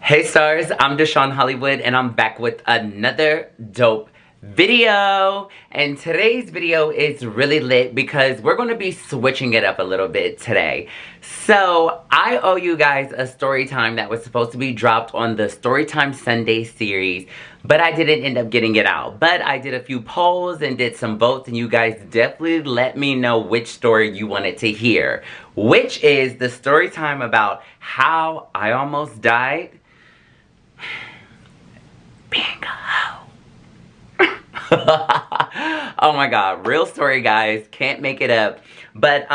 Hey stars, I'm Deshawnhollywood and I'm back with another dope video. And today's video is really lit because we're going to be switching it up a little bit today. So I owe you guys a story time that was supposed to be dropped on the Storytime Sunday series, but I didn't end up getting it out. But I did a few polls and did some votes, and you guys definitely let me know which story you wanted to hear, which is the story time about how I almost died being a hoe. Oh my god, real story guys, can't make it up. But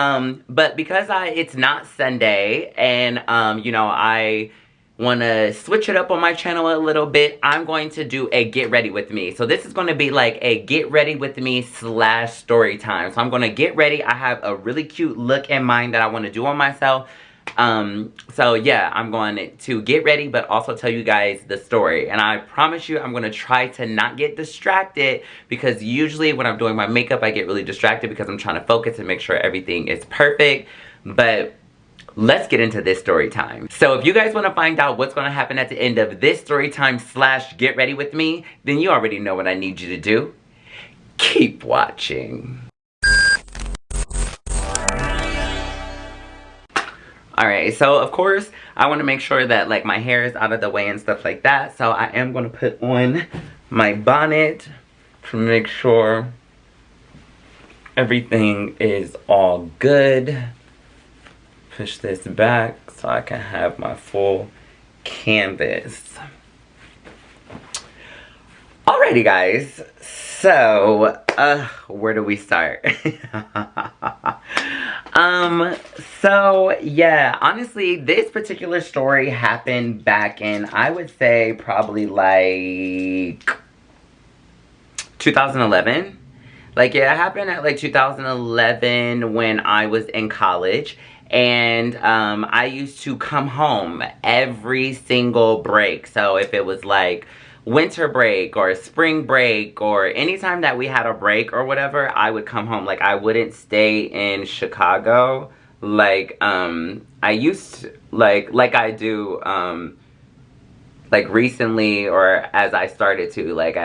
because it's not Sunday and you know, I want to switch it up on my channel a little bit, I'm going to do a get ready with me. So this is going to be like a get ready with me / story time. So I'm going to get ready. I have a really cute look in mind that I want to do on myself. So yeah, I'm going to get ready, but also tell you guys the story. And I promise you, I'm going to try to not get distracted, because usually when I'm doing my makeup, I get really distracted because I'm trying to focus and make sure everything is perfect. But let's get into this story time. So if you guys want to find out what's going to happen at the end of this story time / get ready with me, then you already know what I need you to do. Keep watching. Alright, so of course, I want to make sure that like my hair is out of the way and stuff like that. So I am going to put on my bonnet to make sure everything is all good. Push this back so I can have my full canvas. Alrighty guys, so where do we start? So yeah, honestly, this particular story happened back in, I would say, probably like 2011. Like, yeah, it happened at like 2011 when I was in college. And I used to come home every single break. So if it was like winter break or spring break or anytime that we had a break or whatever, I would come home. Like, I wouldn't stay in Chicago like I used to, like I do like recently, or as I started to, like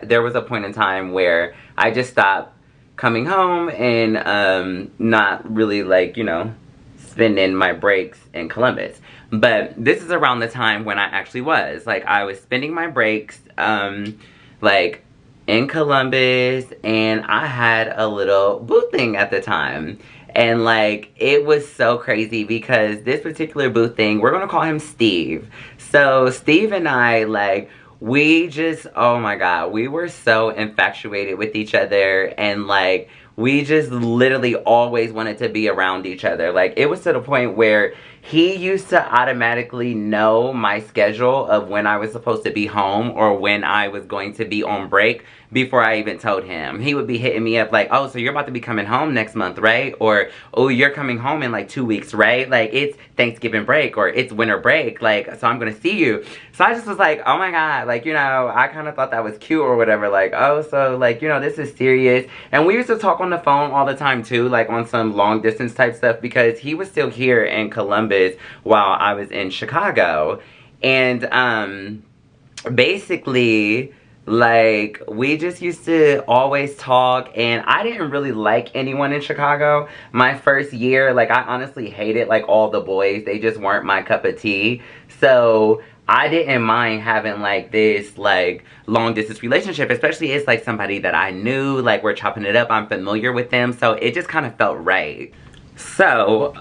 there was a point in time where I just stopped coming home and not really, like, you know, spending my breaks in Columbus. But this is around the time when I actually was like, I was spending my breaks like in Columbus, and I had a little boo thing at the time. And like, it was so crazy because this particular boo thing, we're gonna call him Steve. So Steve and I, like, we just, oh my god, we were so infatuated with each other, and like, we just literally always wanted to be around each other. Like, it was to the point where he used to automatically know my schedule of when I was supposed to be home or when I was going to be on break before I even told him. He would be hitting me up like, oh, so you're about to be coming home next month, right? Or, oh, you're coming home in like 2 weeks, right? Like, it's Thanksgiving break or it's winter break, like, so I'm gonna see you. So I just was like, oh my god, like, you know, I kind of thought that was cute or whatever. Like, oh, so like, you know, this is serious. And we used to talk on the phone all the time too, like on some long distance type stuff, because he was still here in Columbus while I was in Chicago. And basically, like, we just used to always talk, and I didn't really like anyone in Chicago my first year. Like, I honestly hated like all the boys. They just weren't my cup of tea. So I didn't mind having like this like long distance relationship, especially it's like somebody that I knew, like we're chopping it up, I'm familiar with them, so it just kind of felt right. So,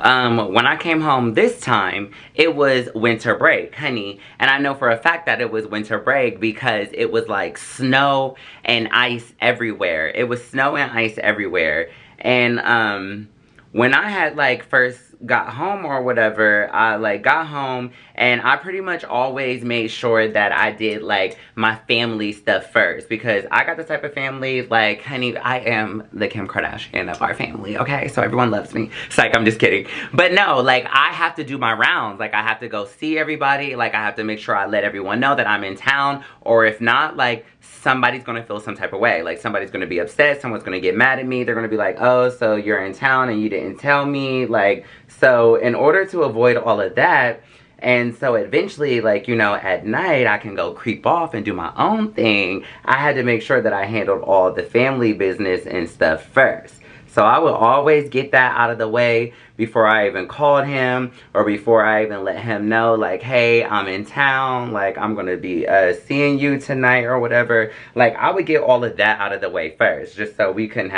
when I came home this time, it was winter break, honey. And I know for a fact that it was winter break because it was like snow and ice everywhere. It was snow and ice everywhere. And, when I had like first got home or whatever, I like got home and I pretty much always made sure that I did like my family stuff first, because I got the type of family, like, honey, I am the Kim Kardashian of our family, okay? So everyone loves me. It's like, I'm just kidding. But no, like, I have to do my rounds. Like, I have to go see everybody. Like, I have to make sure I let everyone know that I'm in town, or if not, like, somebody's gonna feel some type of way. Like, somebody's gonna be upset, someone's gonna get mad at me, they're gonna be like, oh, so you're in town and you didn't tell me. Like, so in order to avoid all of that, And so eventually, like, you know, at night I can go creep off and do my own thing. I had to make sure that I handled all the family business and stuff first. So I would always get that out of the way before I even called him, or before I even let him know, like, hey, I'm in town, like, I'm gonna be seeing you tonight or whatever. Like, I would get all of that out of the way first, just so we didn't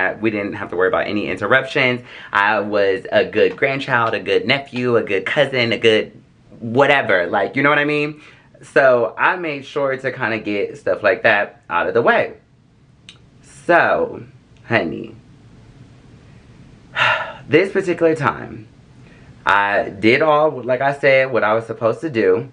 have to worry about any interruptions. I was a good grandchild, a good nephew, a good cousin, a good whatever, like, you know what I mean? So I made sure to kind of get stuff like that out of the way. So, honey, this particular time, I did all, like I said, what I was supposed to do.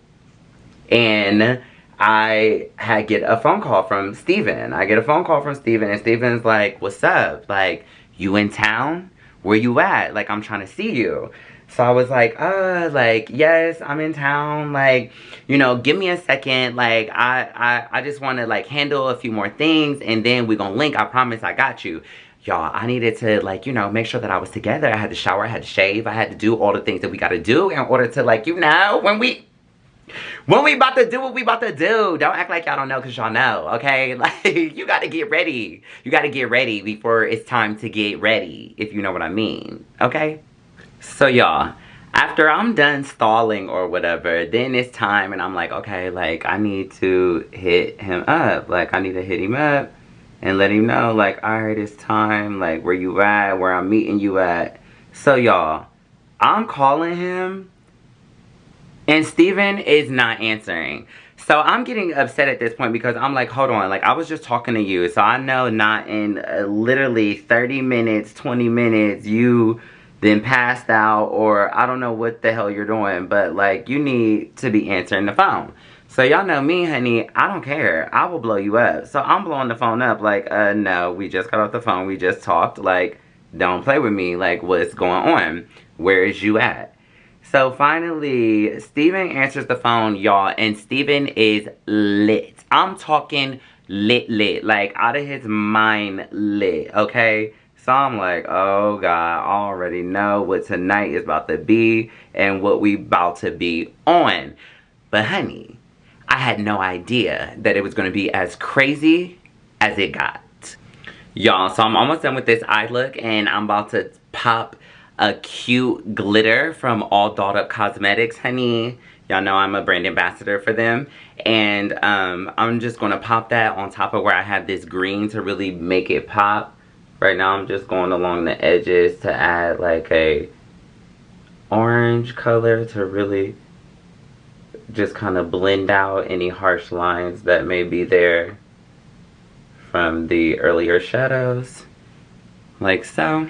And I get a phone call from Steven. I get a phone call from Steven, and Steven's like, what's up? Like, you in town? Where you at? Like, I'm trying to see you. So I was like, yes, I'm in town. Like, you know, give me a second. Like, I just want to, like, handle a few more things, and then we're going to link. I promise I got you. Y'all, I needed to, like, you know, make sure that I was together. I had to shower, I had to shave, I had to do all the things that we got to do in order to, like, you know, when we about to do what we about to do. Don't act like y'all don't know, because y'all know, okay? Like, you got to get ready. You got to get ready before it's time to get ready, if you know what I mean, okay? So, y'all, after I'm done stalling or whatever, then it's time, and I'm like, okay, like, I need to hit him up. Like, I need to hit him up and let him know, like, alright, it's time, like, where you at, where I'm meeting you at. So, y'all, I'm calling him, and Steven is not answering. So I'm getting upset at this point, because I'm like, hold on, like, I was just talking to you, so I know not in literally 30 minutes, 20 minutes, you then passed out, or I don't know what the hell you're doing, but, like, you need to be answering the phone. So y'all know me, honey, I don't care. I will blow you up. So I'm blowing the phone up like, no, we just got off the phone. We just talked. Like, don't play with me. Like, what's going on? Where is you at? So finally, Steven answers the phone, y'all, and Steven is lit. I'm talking lit. Like, out of his mind lit, okay? So I'm like, oh God, I already know what tonight is about to be and what we about to be on. But honey, I had no idea that it was going to be as crazy as it got. Y'all, so I'm almost done with this eye look, and I'm about to pop a cute glitter from All Dolled Up Cosmetics, honey. Y'all know I'm a brand ambassador for them. And I'm just going to pop that on top of where I have this green to really make it pop. Right now I'm just going along the edges to add like a orange color to really just kind of blend out any harsh lines that may be there from the earlier shadows, like so.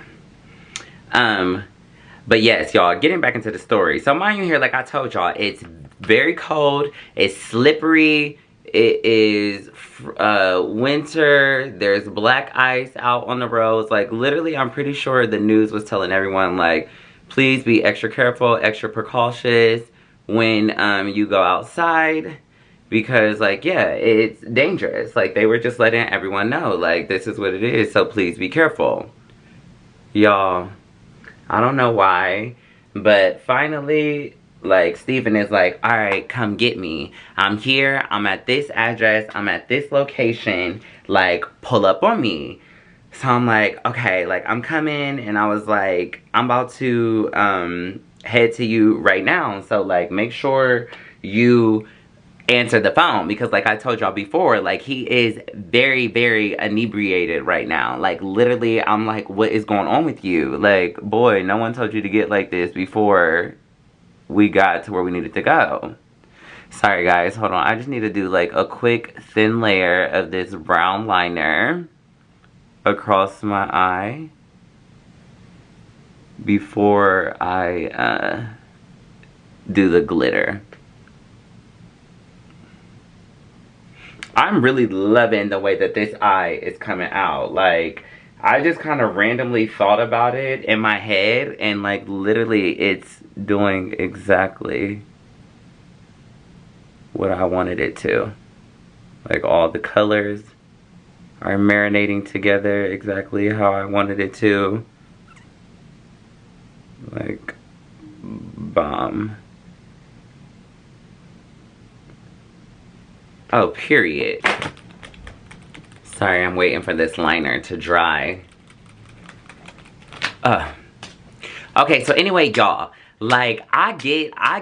But yes, y'all, getting back into the story. So mind you here, like I told y'all, it's very cold, it's slippery, it is winter, there's black ice out on the roads. Like, literally, I'm pretty sure the news was telling everyone, like, please be extra careful, extra precautious when you go outside, because, like, yeah, it's dangerous. Like, they were just letting everyone know, like, this is what it is, so please be careful. Y'all, I don't know why, but finally, like, Steven is like, all right, come get me. I'm here, I'm at this address, I'm at this location, like, pull up on me. So I'm like, okay, like, I'm coming, and I was like, I'm about to head to you right now, so, like, make sure you answer the phone, because, like I told y'all before, like, he is very, very inebriated right now. Like, literally, I'm like, what is going on with you? Like, boy, no one told you to get like this before we got to where we needed to go. Sorry, guys, hold on. I just need to do, like, a quick thin layer of this brown liner across my eye before I do the glitter. I'm really loving the way that this eye is coming out. Like, I just kind of randomly thought about it in my head, and, like, literally it's doing exactly what I wanted it to. Like, all the colors are marinating together exactly how I wanted it to. Like, bomb. Oh, period. Sorry, I'm waiting for this liner to dry. Okay, so anyway, y'all, like, I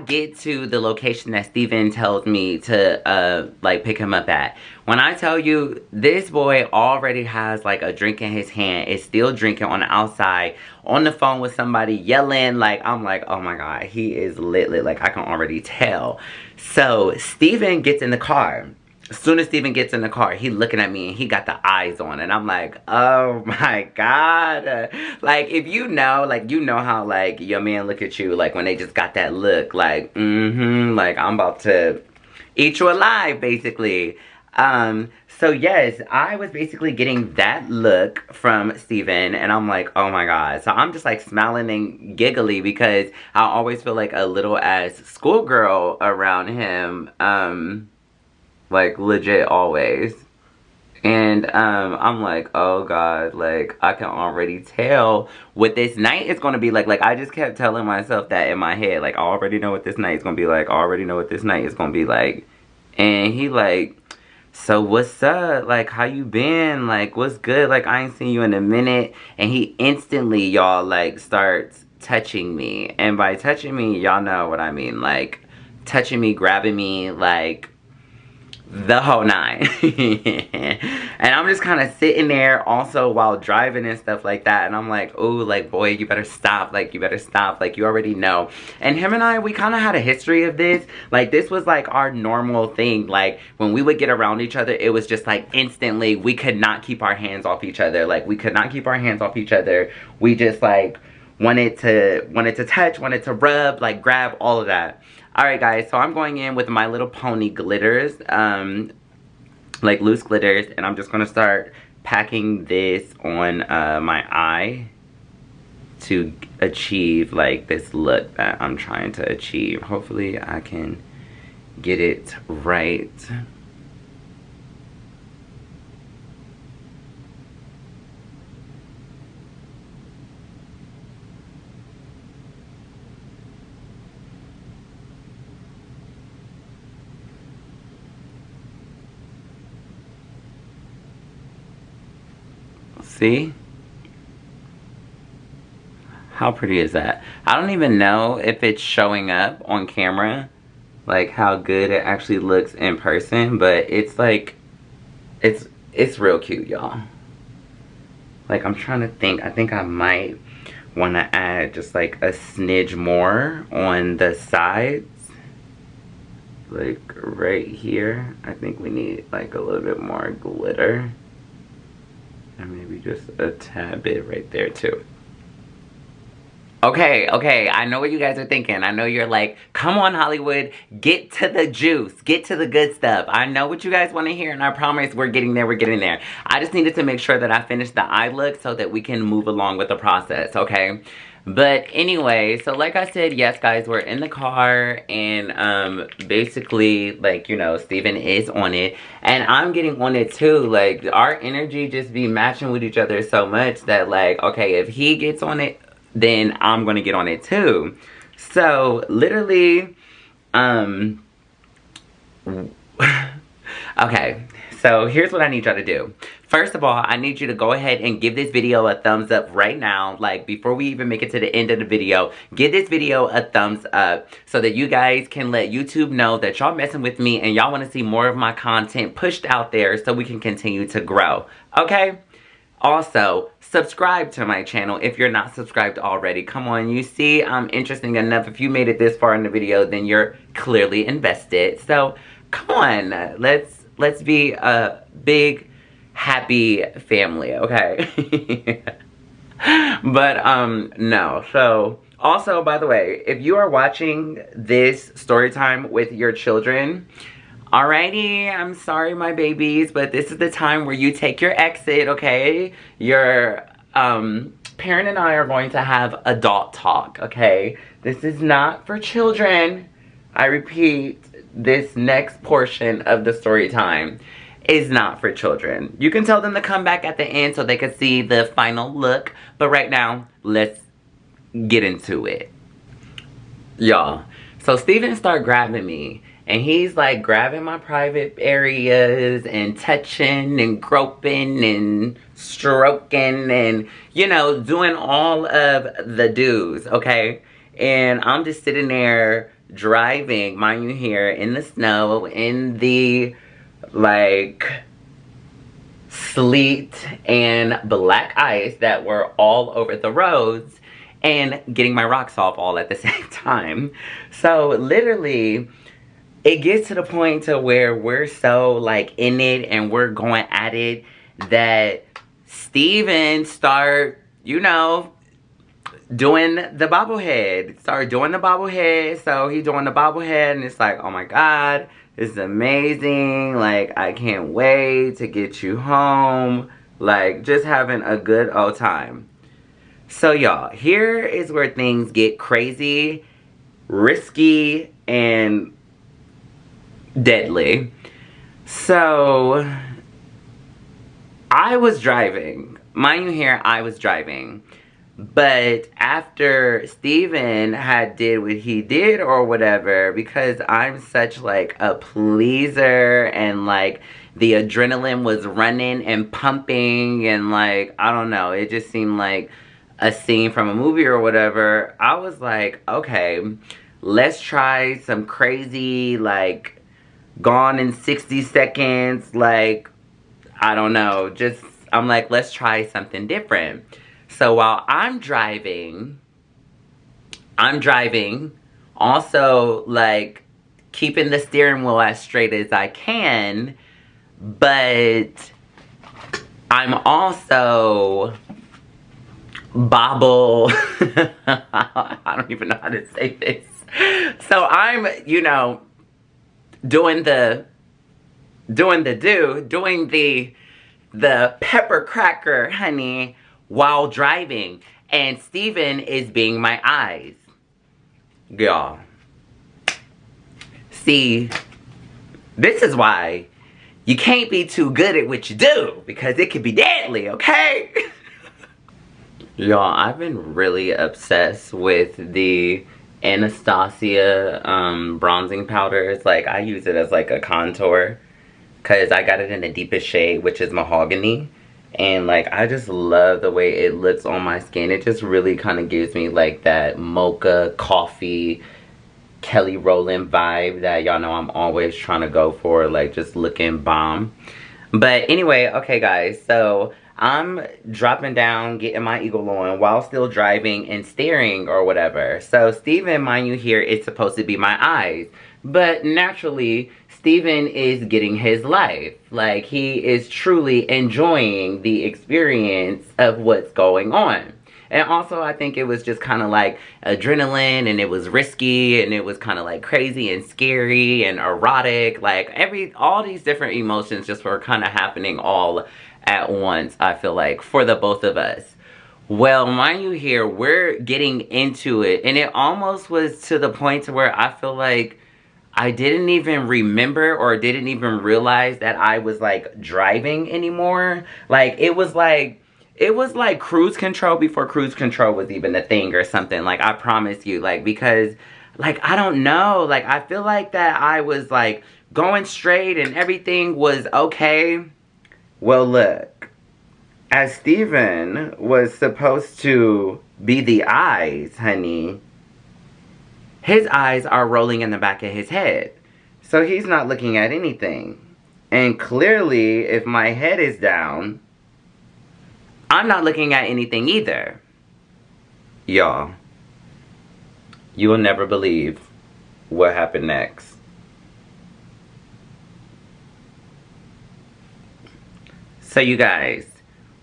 get to the location that Steven tells me to, like, pick him up at. When I tell you, this boy already has, like, a drink in his hand, is still drinking on the outside, on the phone with somebody, yelling, like, I'm like, oh my God, he is lit, like, I can already tell. So, Steven gets in the car. As soon as Steven gets in the car, he looking at me and he got the eyes on. And I'm like, oh my God. Like, if you know, like, you know how, like, your man look at you, like, when they just got that look, like, like, I'm about to eat you alive, basically. So yes, I was basically getting that look from Steven, and I'm like, oh my God. So I'm just like smiling and giggly because I always feel like a little ass schoolgirl around him. Like, legit always. And I'm like, oh God, like, I can already tell what this night is gonna be like. Like, I just kept telling myself that in my head, like, I already know what this night is gonna be like. I already know what this night is gonna be like. And he like, so what's up? Like, how you been? Like, what's good? Like, I ain't seen you in a minute. And he instantly, y'all, like, starts touching me. And by touching me, y'all know what I mean. Like, touching me, grabbing me, like, the whole nine. And I'm just kind of sitting there also while driving and stuff like that, and I'm like, oh, like, boy, you better stop, like, you better stop, like, you already know. And him and I, we kind of had a history of this. Like, this was like our normal thing. Like, when we would get around each other, it was just like instantly we could not keep our hands off each other. Like, we could not keep our hands off each other. We just like wanted to touch, wanted to rub, like, grab, all of that. Alright guys, so I'm going in with My Little Pony glitters, like loose glitters, and I'm just going to start packing this on my eye to achieve like this look that I'm trying to achieve. Hopefully I can get it right. See? How pretty is that? I don't even know if it's showing up on camera, like how good it actually looks in person, but it's like, it's real cute, y'all. Like, I'm trying to think. I think I might want to add just like a smidge more on the sides. Like right here. I think we need like a little bit more glitter. And maybe just a tad bit right there too. Okay, I know what you guys are thinking. I know you're like, come on Hollywood, get to the juice, get to the good stuff. I know what you guys want to hear, and I promise we're getting there, I just needed to make sure that I finished the eye look so that we can move along with the process, okay? But anyway, so like I said, yes guys, we're in the car, and basically, like, you know, Steven is on it, and I'm getting on it too. Like, our energy just be matching with each other so much that, like, okay, if he gets on it, then I'm gonna get on it too. So literally, okay, so here's what I need y'all to do. First of all, I need you to go ahead and give this video a thumbs up right now. Like, before we even make it to the end of the video, give this video a thumbs up so that you guys can let YouTube know that y'all messing with me and y'all want to see more of my content pushed out there so we can continue to grow, okay? Also, subscribe to my channel if you're not subscribed already. Come on, you see I'm interesting enough. If you made it this far in the video, then you're clearly invested. So, come on, let's be a big, happy family, okay? But, no. So, also, by the way, if you are watching this story time with your children, alrighty, I'm sorry my babies, but this is the time where you take your exit, okay? Your parent and I are going to have adult talk, okay? This is not for children. I repeat, this next portion of the story time is not for children. You can tell them to come back at the end so they can see the final look, but right now, let's get into it. Y'all, so Steven started grabbing me, And he's like grabbing my private areas and touching and groping and stroking and, you know, doing all of the do's, okay? And I'm just sitting there driving, mind you, here in the snow, in the, like, sleet and black ice that were all over the roads, and getting my rocks off all at the same time. So literally, it gets to the point to where we're so like in it and we're going at it that Steven start, you know, doing the bobblehead. Started doing the bobblehead. So he doing the bobblehead and it's like, oh my God, this is amazing. Like, I can't wait to get you home. Like, just having a good old time. So y'all, here is where things get crazy, risky, and deadly. So I was driving. Mind you here, I was driving. But after Steven had did what he did or whatever, because I'm such like a pleaser and like the adrenaline was running and pumping and like, I don't know, it just seemed like a scene from a movie or whatever. I was like, okay, let's try some crazy like gone in 60 seconds, like, I don't know, just, I'm like, let's try something different. So while I'm driving, also like keeping the steering wheel as straight as I can, but I'm also I don't even know how to say this. So I'm, you know, doing the pepper cracker, honey, while driving. And Steven is being my eyes. Y'all. See, this is why you can't be too good at what you do, because it could be deadly, okay? Y'all, I've been really obsessed with the Anastasia bronzing powders. Like, I use it as like a contour, because I got it in the deepest shade, which is mahogany. And like, I just love the way it looks on my skin. It just really kind of gives me like that mocha, coffee, Kelly Rowland vibe that y'all know I'm always trying to go for, like just looking bomb. But anyway, okay guys, so I'm dropping down, getting my eagle on while still driving and staring or whatever. So Steven, mind you here, it's supposed to be my eyes. But naturally, Steven is getting his life. Like, he is truly enjoying the experience of what's going on. And also, I think it was just kind of like adrenaline, and it was risky, and it was kind of like crazy and scary and erotic. Like, all these different emotions just were kind of happening all at once, I feel like, for the both of us. Well, mind you here, we're getting into it, and it almost was to the point to where I feel like I didn't even remember or didn't even realize that I was like driving anymore. Like, it was like cruise control before cruise control was even a thing or something. Like, I promise you, like, because like, I don't know, like, I feel like that I was like going straight and everything was okay. Well, look, as Steven was supposed to be the eyes, honey, his eyes are rolling in the back of his head. So he's not looking at anything. And clearly, if my head is down, I'm not looking at anything either. Y'all, you will never believe what happened next. So you guys,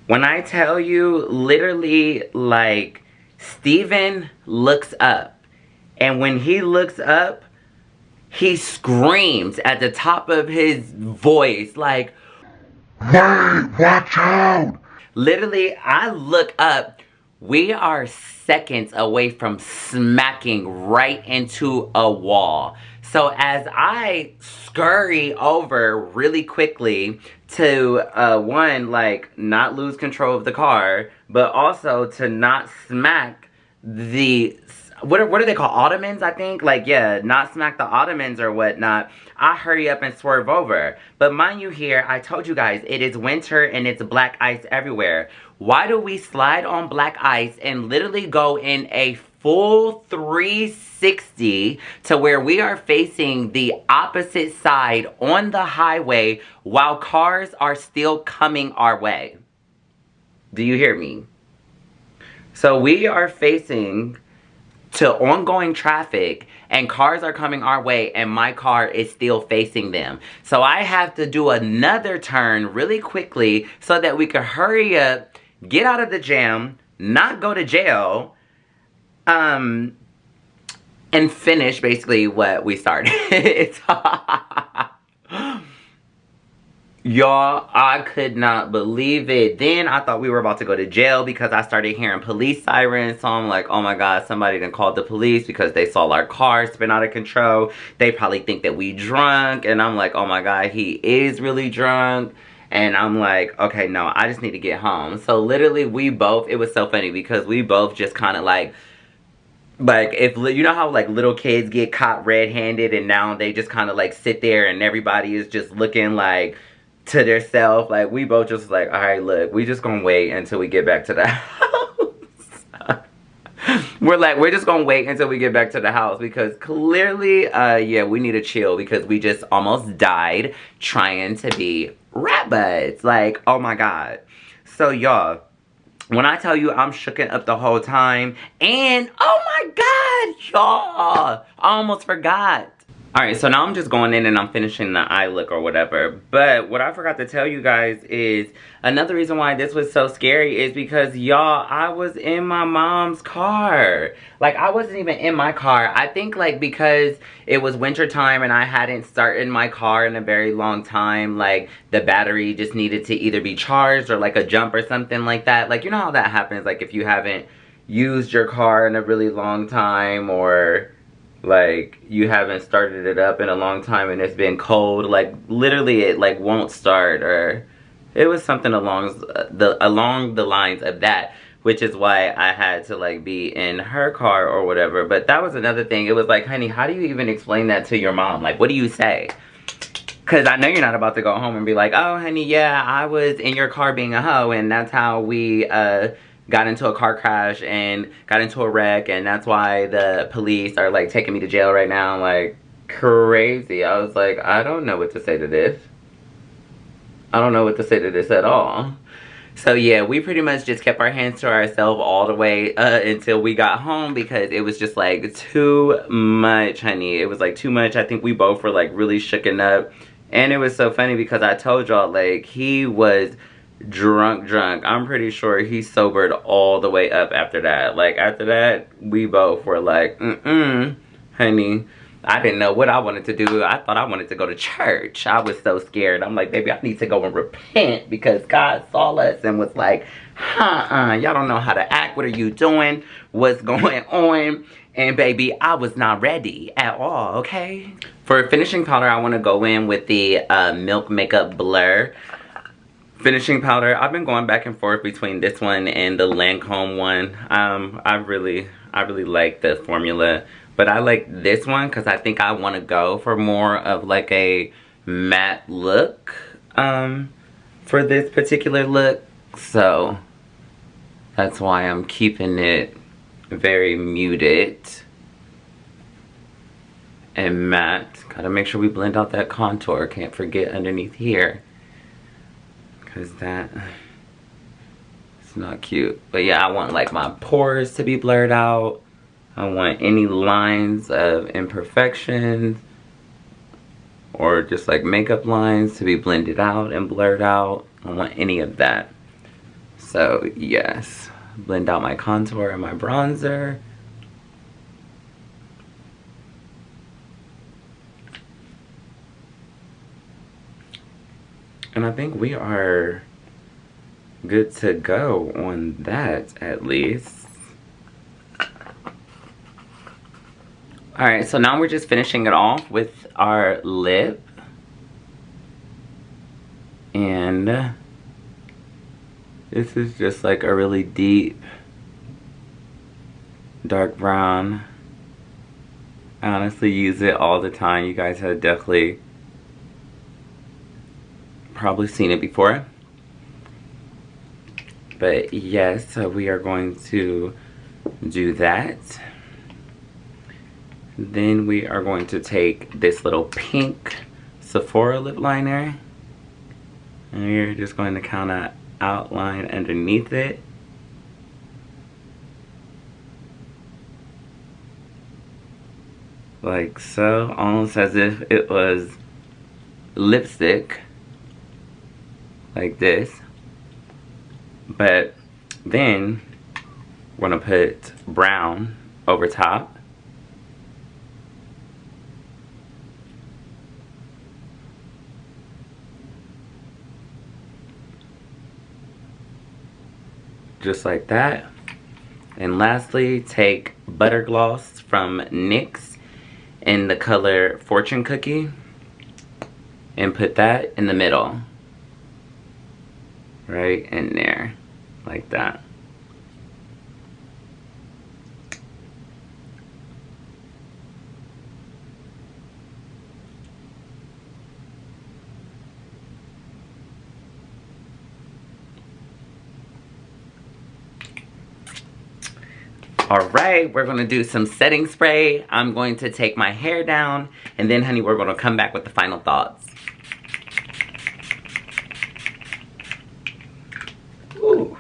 when I tell you, literally, like, Steven looks up. And when he looks up, he screams at the top of his voice, like, "Wait, watch out!" Literally, I look up. We are seconds away from smacking right into a wall. So as I scurry over really quickly to, one, like, not lose control of the car, but also to not smack the what are they called? Ottomans, I think? Like, yeah, not smack the Ottomans or whatnot. I hurry up and swerve over. But mind you here, I told you guys, it is winter and it's black ice everywhere. Why do we slide on black ice and literally go in a full 360 to where we are facing the opposite side on the highway while cars are still coming our way? Do you hear me? So we are facing to ongoing traffic and cars are coming our way and my car is still facing them. So I have to do another turn really quickly so that we can hurry up, get out of the jam, not go to jail, and finish basically what we started. Y'all, I could not believe it. Then I thought we were about to go to jail because I started hearing police sirens. So I'm like, oh my God, somebody done called the police because they saw our car spin out of control. They probably think that we drunk. And I'm like, oh my God, he is really drunk. And I'm like, okay, no, I just need to get home. So literally we both, it was so funny because we both just kind of like if you know how like little kids get caught red-handed and now they just kind of like sit there and everybody is just looking like to their self. Like we both just like, all right, look, we just gonna wait until we get back to the house. we're just gonna wait until we get back to the house because clearly yeah, we need to chill because we just almost died trying to be rat buds. Like, oh my God. So y'all, when I tell you I'm shooken up the whole time, and oh my God, y'all, I almost forgot. Alright, so now I'm just going in and I'm finishing the eye look or whatever. But what I forgot to tell you guys is another reason why this was so scary is because, y'all, I was in my mom's car. Like, I wasn't even in my car. I think, like, because it was winter time and I hadn't started my car in a very long time, like, the battery just needed to either be charged or, like, a jump or something like that. Like, you know how that happens, like, if you haven't used your car in a really long time or like you haven't started it up in a long time and it's been cold, like literally it like won't start, or it was something along the lines of that, which is why I had to like be in her car or whatever. But that was another thing. It was like, honey, how do you even explain that to your mom? Like, what do you say? Because I know you're not about to go home and be like, oh honey, yeah, I was in your car being a hoe and that's how we got into a car crash and got into a wreck and that's why the police are like taking me to jail right now. Like, crazy. I was like, I don't know what to say to this. I don't know what to say to this at all. So yeah, we pretty much just kept our hands to ourselves all the way until we got home because it was just like too much, honey. It was like too much. I think we both were like really shooken up. And it was so funny because I told y'all, like, he was drunk. I'm pretty sure he sobered all the way up after that. Like, after that, we both were like, honey, I didn't know what I wanted to do. I thought I wanted to go to church. I was so scared. I'm like, baby, I need to go and repent because God saw us and was like, y'all don't know how to act. What are you doing? What's going on? And baby, I was not ready at all, okay? For finishing powder, I want to go in with the Milk Makeup Blur finishing powder. I've been going back and forth between this one and the Lancome one. I really like the formula, but I like this one because I think I want to go for more of like a matte look for this particular look. So that's why I'm keeping it very muted and matte. Gotta make sure we blend out that contour. Can't forget underneath here, because that it's not cute. But yeah, I want like my pores to be blurred out. I want any lines of imperfections or just like makeup lines to be blended out and blurred out. I don't want any of that. So yes, blend out my contour and my bronzer. And I think we are good to go on that, at least. Alright, so now we're just finishing it off with our lip. And this is just like a really deep dark brown. I honestly use it all the time. You guys have definitely probably seen it before. But yes, so we are going to do that. Then we are going to take this little pink Sephora lip liner. And we're just going to kind of outline underneath it. Like so, almost as if it was lipstick. Like this. But then we're gonna put brown over top. Just like that. And lastly, take butter gloss from NYX in the color Fortune Cookie and put that in the middle. Right in there, like that. Alright, we're going to do some setting spray. I'm going to take my hair down, and then, honey, we're going to come back with the final thoughts. Ooh.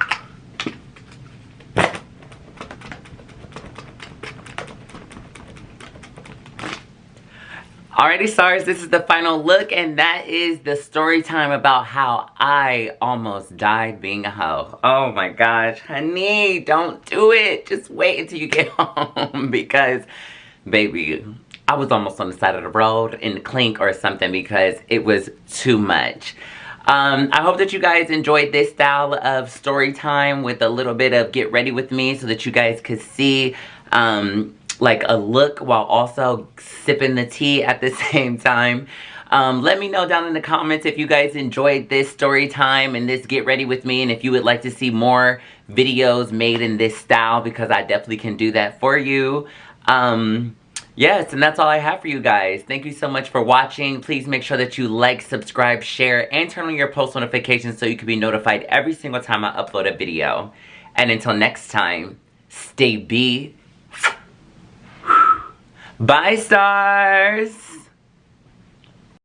Alrighty, stars, this is the final look, and that is the story time about how I almost died being a hoe. Oh my gosh, honey, don't do it. Just wait until you get home because, baby, I was almost on the side of the road in the clink or something because it was too much. I hope that you guys enjoyed this style of story time with a little bit of get ready with me so that you guys could see like a look while also sipping the tea at the same time. Let me know down in the comments if you guys enjoyed this story time and this get ready with me, and if you would like to see more videos made in this style, because I definitely can do that for you. Yes, and that's all I have for you guys. Thank you so much for watching. Please make sure that you like, subscribe, share, and turn on your post notifications so you can be notified every single time I upload a video. And until next time, stay B. Bye, stars!